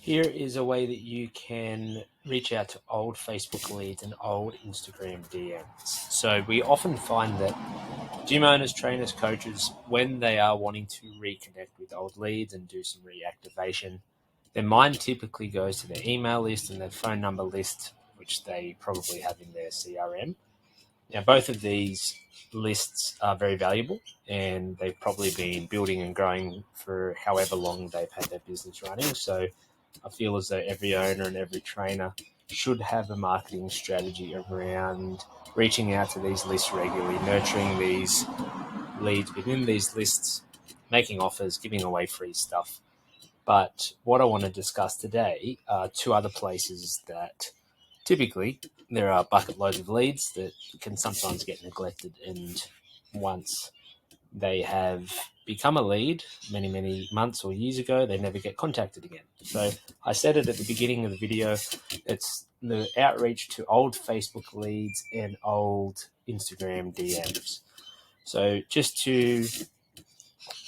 Here is a way that you can reach out to old Facebook leads and old Instagram DMs. So we often find that gym owners, trainers, coaches, when they are wanting to reconnect with old leads and do some reactivation, their mind typically goes to their email list and their phone number list, which they probably have in their CRM. Now, both of these lists are very valuable, and they've probably been building and growing for however long they've had their business running. So I feel as though every owner and every trainer should have a marketing strategy around reaching out to these lists regularly, nurturing these leads within these lists, making offers, giving away free stuff. But what I want to discuss today are two other places that typically there are bucket loads of leads that can sometimes get neglected, and once they have become a lead many months or years ago, they never get contacted again. So I said it at the beginning of the video, it's the outreach to old Facebook leads and old Instagram DMs. So just to,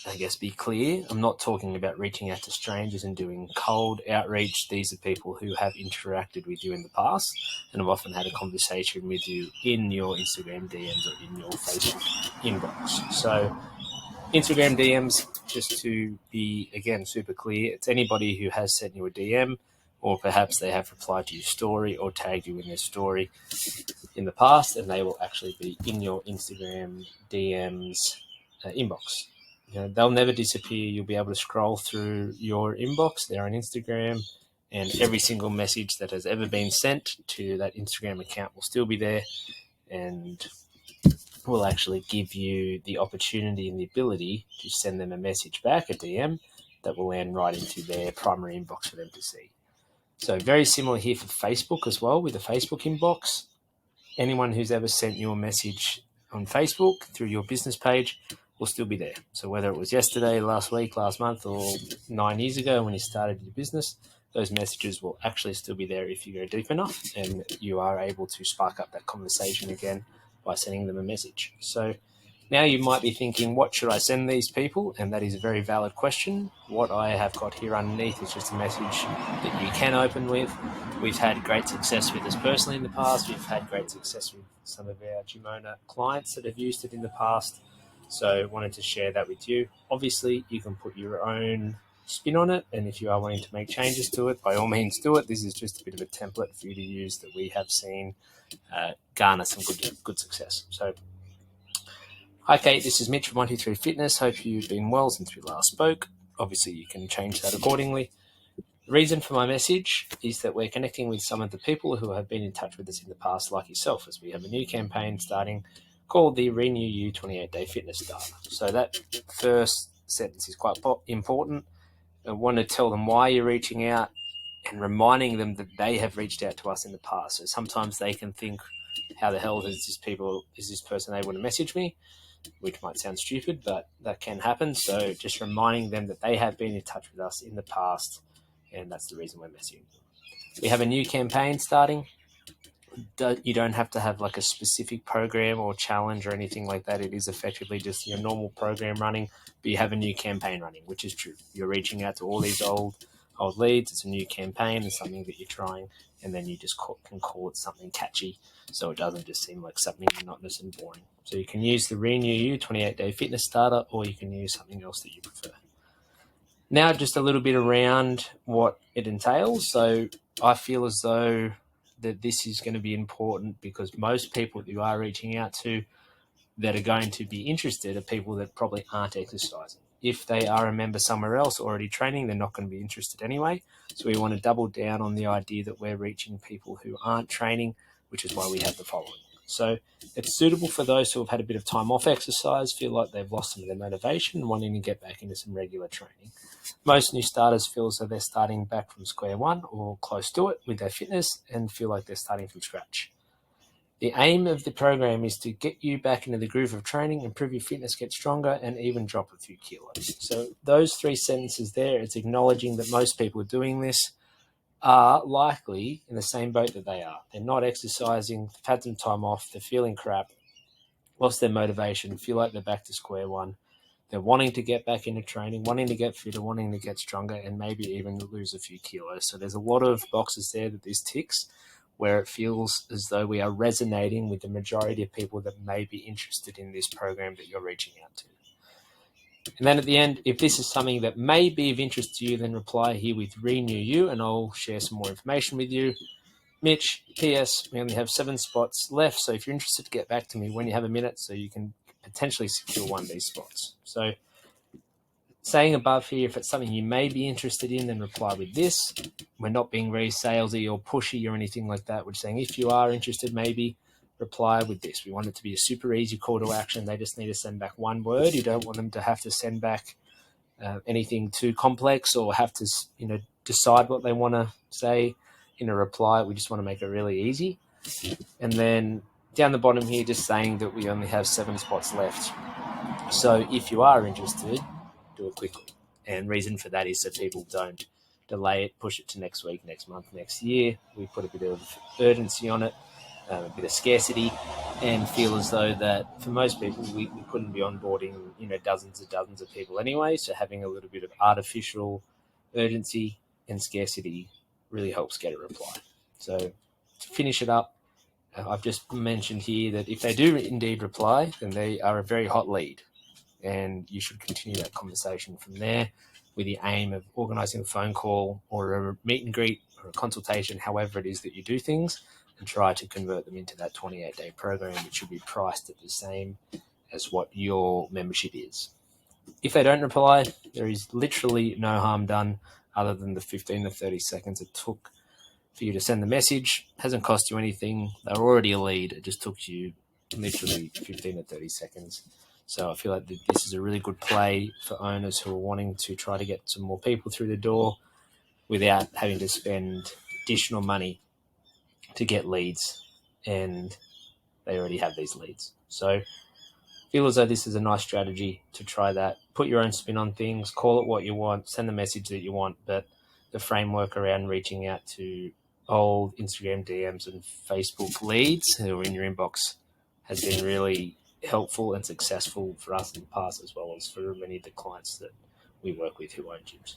I guess, be clear, I'm not talking about reaching out to strangers and doing cold outreach. These are people who have interacted with you in the past and have often had a conversation with you in your Instagram DMs or in your Facebook inbox. So Instagram DMs, just to be, again, super clear, it's anybody who has sent you a DM, or perhaps they have replied to your story or tagged you in their story in the past, and they will actually be in your Instagram DMs inbox. They'll never disappear. You'll be able to scroll through your inbox there on Instagram, and every single message that has ever been sent to that Instagram account will still be there, and will actually give you the opportunity and the ability to send them a message back, a DM, that will land right into their primary inbox for them to see. So very similar here for Facebook as well, with the Facebook inbox. Anyone who's ever sent you a message on Facebook through your business page will still be there. So whether it was yesterday, last week, last month, or 9 years ago when you started your business, those messages will actually still be there if you go deep enough and you are able to spark up that conversation again by sending them a message. So now you might be thinking, what should I send these people? And that is a very valid question. What I have got here underneath is just a message that you can open with. We've had great success with this personally in the past. We've had great success with some of our gym owner clients that have used it in the past. So wanted to share that with you. Obviously, you can put your own spin on it, and if you are wanting to make changes to it, by all means do it. This is just a bit of a template for you to use that we have seen garner some good success. So, hi Kate, this is Mitch from 123 Fitness. Hope you've been well since we last spoke. Obviously, you can change that accordingly. The reason for my message is that we're connecting with some of the people who have been in touch with us in the past, like yourself, as we have a new campaign starting called the RenewU 28-Day Fitness Starter. So that first sentence is quite important. I want to tell them why you're reaching out and reminding them that they have reached out to us in the past. So sometimes they can think, how the hell is this person able to message me? Which might sound stupid, but that can happen. So just reminding them that they have been in touch with us in the past, and that's the reason we're messaging them. We have a new campaign starting. You don't have to have like a specific program or challenge or anything like that. It is effectively just your normal program running, but you have a new campaign running, which is true. You're reaching out to all these old leads. It's a new campaign. It's something that you're trying, and then you just can call it something catchy so it doesn't just seem like something monotonous and boring. So you can use the RenewU 28-Day Fitness Starter, or you can use something else that you prefer. Now, just a little bit around what it entails. So I feel as though that this is going to be important because most people that you are reaching out to that are going to be interested are people that probably aren't exercising. If they are a member somewhere else already training, they're not going to be interested anyway. So we want to double down on the idea that we're reaching people who aren't training, which is why we have the following. So it's suitable for those who have had a bit of time off exercise, feel like they've lost some of their motivation and wanting to get back into some regular training. Most new starters feel as though they're starting back from square one or close to it with their fitness and feel like they're starting from scratch. The aim of the program is to get you back into the groove of training, improve your fitness, get stronger, and even drop a few kilos. So those three sentences there, it's acknowledging that most people doing this are likely in the same boat that they are. They're not exercising, they've had some time off, they're feeling crap, lost their motivation, feel like they're back to square one. They're wanting to get back into training, wanting to get fitter, wanting to get stronger, and maybe even lose a few kilos. So there's a lot of boxes there that this ticks, where it feels as though we are resonating with the majority of people that may be interested in this program that you're reaching out to. And then at the end, if this is something that may be of interest to you, then reply here with RenewU, and I'll share some more information with you. Mitch, P.S. We only have 7 spots left, so if you're interested, get back to me when you have a minute so you can potentially secure one of these spots. So saying above here, if it's something you may be interested in, then reply with this. We're not being very salesy or pushy or anything like that. We're saying if you are interested, maybe reply with this. We want it to be a super easy call to action. They just need to send back one word. You don't want them to have to send back anything too complex or have to, decide what they want to say in a reply. We just want to make it really easy. And then down the bottom here, just saying that we only have 7 spots left. So if you are interested, do it quickly. And reason for that is so people don't delay it, push it to next week, next month, next year. We put a bit of urgency on it, a bit of scarcity, and feel as though that for most people, we couldn't be onboarding, dozens of people anyway. So having a little bit of artificial urgency and scarcity really helps get a reply. So to finish it up, I've just mentioned here that if they do indeed reply, then they are a very hot lead. And you should continue that conversation from there with the aim of organising a phone call or a meet and greet or a consultation, however it is that you do things, and try to convert them into that 28-day program, which should be priced at the same as what your membership is. If they don't reply, there is literally no harm done other than the 15 to 30 seconds it took for you to send the message. It hasn't cost you anything. They're already a lead. It just took you literally 15 to 30 seconds. So I feel like this is a really good play for owners who are wanting to try to get some more people through the door without having to spend additional money to get leads, and they already have these leads. So I feel as though this is a nice strategy to try that. Put your own spin on things, call it what you want, send the message that you want, but the framework around reaching out to old Instagram DMs and Facebook leads who are in your inbox has been really helpful and successful for us in the past, as well as for many of the clients that we work with who own gyms.